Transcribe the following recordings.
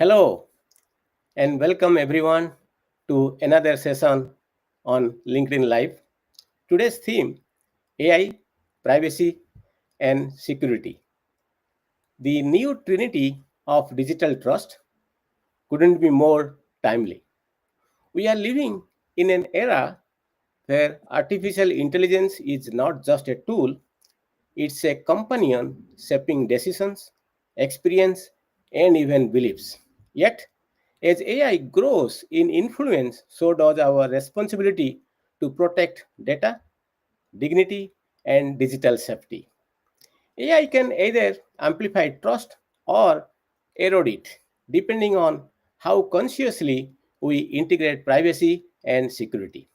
Hello and welcome everyone to another session on LinkedIn Live. Today's theme AI, privacy, and security. The new Trinity of Digital Trust couldn't be more timely. We are living in an era where artificial intelligence is not just a tool, it's a companion shaping decisions, experience, and even beliefs. Yet, as AI grows in influence, so does our responsibility to protect data, dignity, and digital safety. AI can either amplify trust or erode it, depending on how consciously we integrate privacy and security.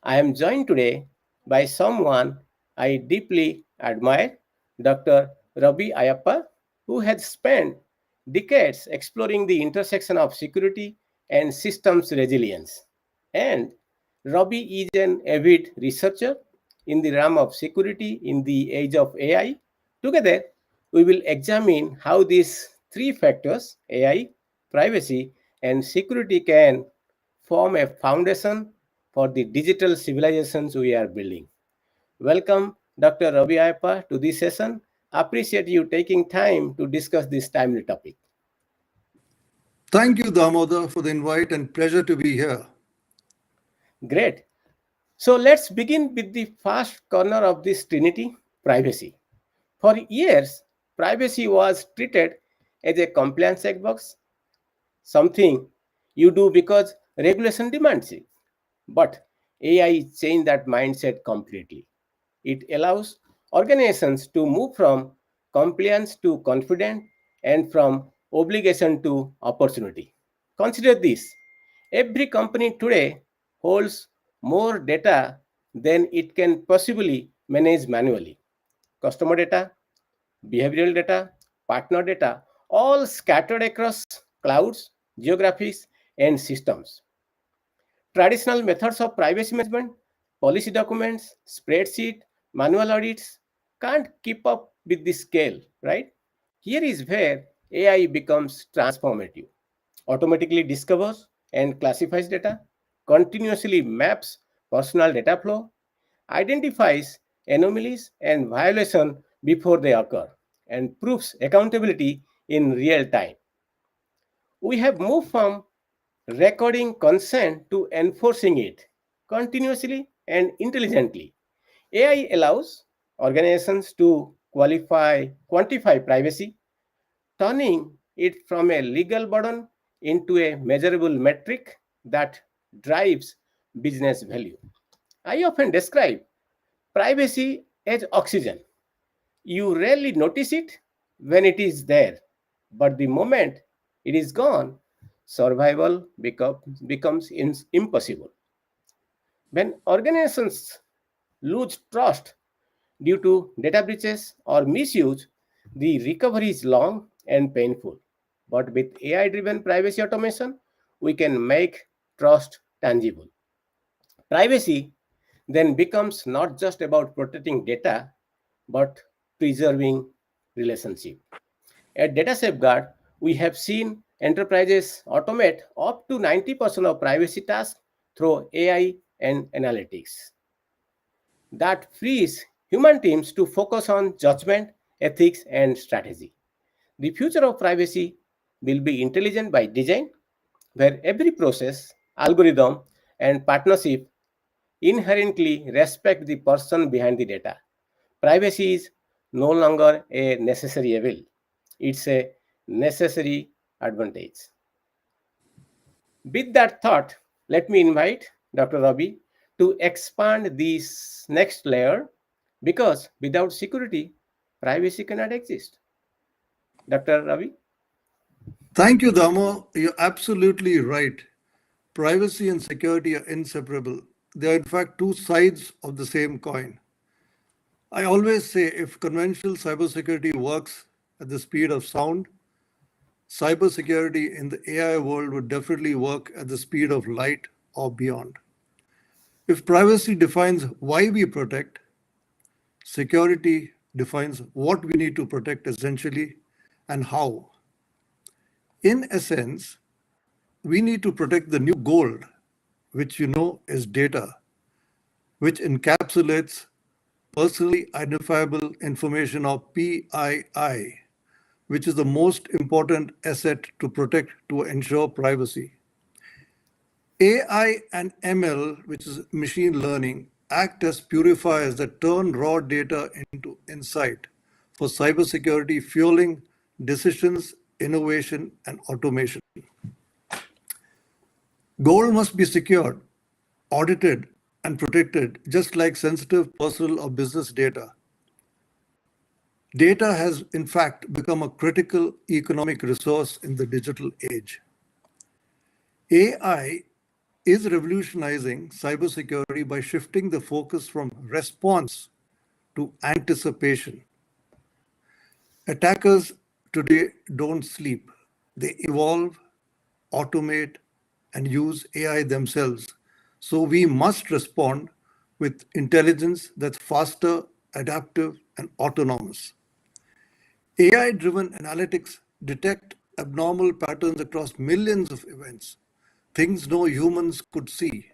I am joined today by someone I deeply admire, Dr. Ravi Ayappa, who has spent decades exploring the intersection of security and systems resilience. And Ravi is an avid researcher in the realm of security in the age of AI. Together, we will examine how these three factors AI, privacy, and security can form a foundation for the digital civilizations we are building. Welcome, Dr. Ravi Ayappa, to this session. Appreciate you taking time to discuss this timely topic. Thank you, Damodar, for the invite and pleasure to be here. Great. So let's begin with the first corner of this trinity privacy. For years, privacy was treated as a compliance checkbox, something you do because regulation demands it. But AI changed that mindset completely. It allows organizations to move from compliance to confidence and from obligation to opportunity. Consider this: every company today holds more data than it can possibly manage manually. Customer data, behavioral data, partner data, all scattered across clouds, geographies, and systems. Traditional methods of privacy management, policy documents, spreadsheet, manual audits can't keep up with this scale, right? Here is where AI becomes transformative. Automatically discovers and classifies data, continuously maps personal data flow, identifies anomalies and violation before they occur, and proves accountability in real time. We have moved from recording consent to enforcing it continuously and intelligently. AI allows organizations to quantify privacy, turning it from a legal burden into a measurable metric that drives business value. I often describe privacy as oxygen. You rarely notice it when it is there, but the moment it is gone, survival becomes impossible. When organizations lose trust due to data breaches or misuse, the recovery is long and painful. But with AI driven privacy automation, we can make trust tangible. Privacy then becomes not just about protecting data, but preserving relationship. At Data Safeguard, we have seen enterprises automate up to 90% of privacy tasks through AI and analytics. That frees human teams to focus on judgment, ethics, and strategy. The future of privacy will be intelligent by design, where every process, algorithm, and partnership inherently respect the person behind the data. Privacy is no longer a necessary evil, it's a necessary advantage. With that thought, let me invite Dr. Ravi to expand this next layer because without security, privacy cannot exist. Dr. Ravi? Thank you, Damo. You're absolutely right. Privacy and security are inseparable. They are, in fact, two sides of the same coin. I always say if conventional cybersecurity works at the speed of sound, cybersecurity in the AI world would definitely work at the speed of light or beyond. If privacy defines why we protect, security defines what we need to protect essentially and how. In essence, we need to protect the new gold, which you know is data, which encapsulates personally identifiable information or PII, which is the most important asset to protect to ensure privacy. AI and ML, which is machine learning, act as purifiers that turn raw data into insight for cybersecurity, fueling decisions, innovation, and automation. Gold must be secured, audited, and protected, just like sensitive personal or business data. Data has, in fact, become a critical economic resource in the digital age. AI is revolutionizing cybersecurity by shifting the focus from response to anticipation. Attackers today don't sleep, they evolve, automate, and use AI themselves. So we must respond with intelligence that's faster, adaptive, and autonomous. AI driven analytics detect abnormal patterns across millions of events, things no humans could see.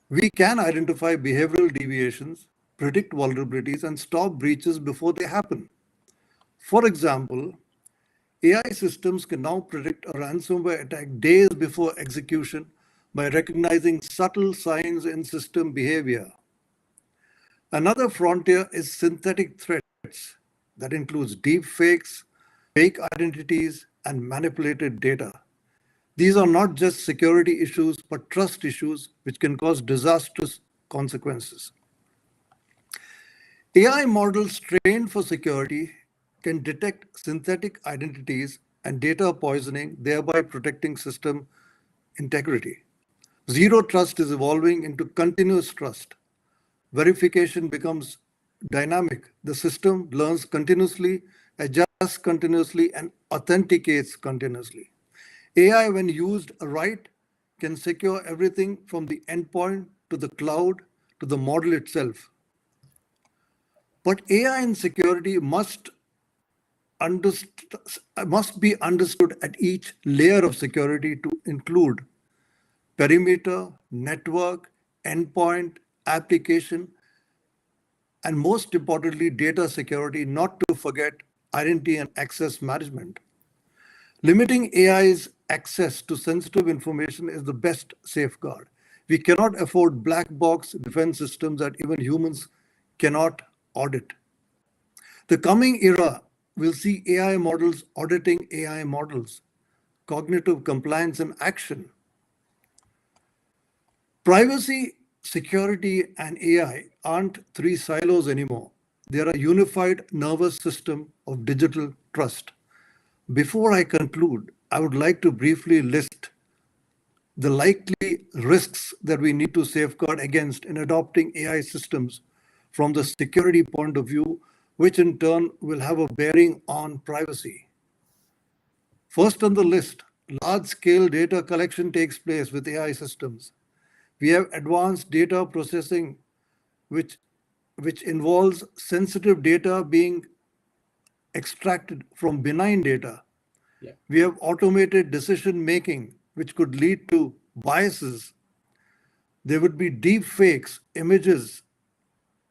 We can identify behavioral deviations, predict vulnerabilities, and stop breaches before they happen. For example, AI systems can now predict a ransomware attack days before execution by recognizing subtle signs in system behavior. Another frontier is synthetic threats that includes deep fakes, fake identities, and manipulated data. These are not just security issues, but trust issues which can cause disastrous consequences. AI models trained for security can detect synthetic identities and data poisoning, thereby protecting system integrity. Zero trust is evolving into continuous trust. Verification becomes dynamic. The system learns continuously, adjusts continuously, and authenticates continuously. AI, when used right, can secure everything from the endpoint to the cloud to the model itself. But AI and security must be understood at each layer of security to include perimeter, network, endpoint, application, and most importantly, data security, not to forget identity and access management. Limiting AI's access to sensitive information is the best safeguard. We cannot afford black box defense systems that even humans cannot audit. The coming era will see AI models auditing AI models, cognitive compliance and action. Privacy, security, and AI aren't three silos anymore. They are a unified nervous system of digital trust. Before I conclude, I would like to briefly list the likely risks that we need to safeguard against in adopting AI systems from the security point of view, which in turn will have a bearing on privacy. First on the list, large-scale data collection takes place with AI systems. We have advanced data processing, which, which involves sensitive data being extracted from benign data. Yeah. We have automated decision making, which could lead to biases. There would be deep fakes, images,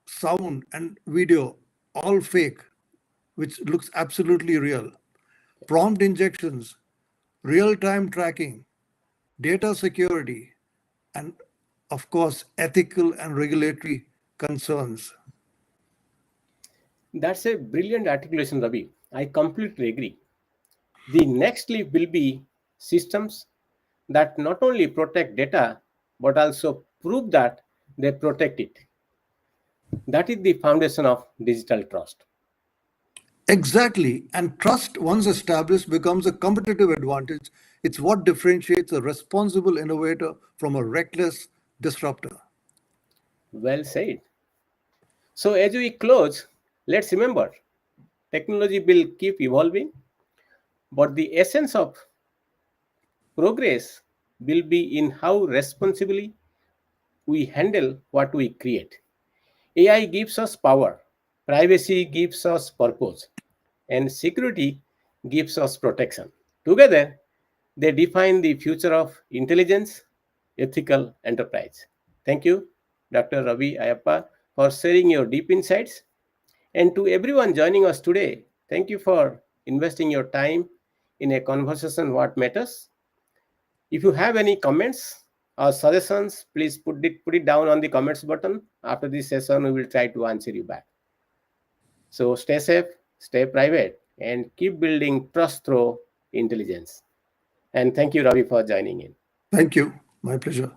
sound, and video, all fake, which looks absolutely real. Prompt injections, real time tracking, data security, and of course, ethical and regulatory concerns. That's a brilliant articulation, Ravi. I completely agree. The next leap will be systems that not only protect data but also prove that they protect it. That is the foundation of digital trust. Exactly. And trust, once established, becomes a competitive advantage. It's what differentiates a responsible innovator from a reckless disruptor. Well said. So, as we close, let's remember technology will keep evolving, but the essence of progress will be in how responsibly we handle what we create. AI gives us power, privacy gives us purpose, and security gives us protection. Together, They define the future of intelligence, ethical enterprise. Thank you, Dr. Ravi Ayappa, for sharing your deep insights. And to everyone joining us today, thank you for investing your time in a conversation what matters. If you have any comments or suggestions, please put it down on the comments button. After this session, we will try to answer you back. So stay safe, stay private, and keep building trust through intelligence. And thank you, Ravi, for joining in. Thank you. My pleasure.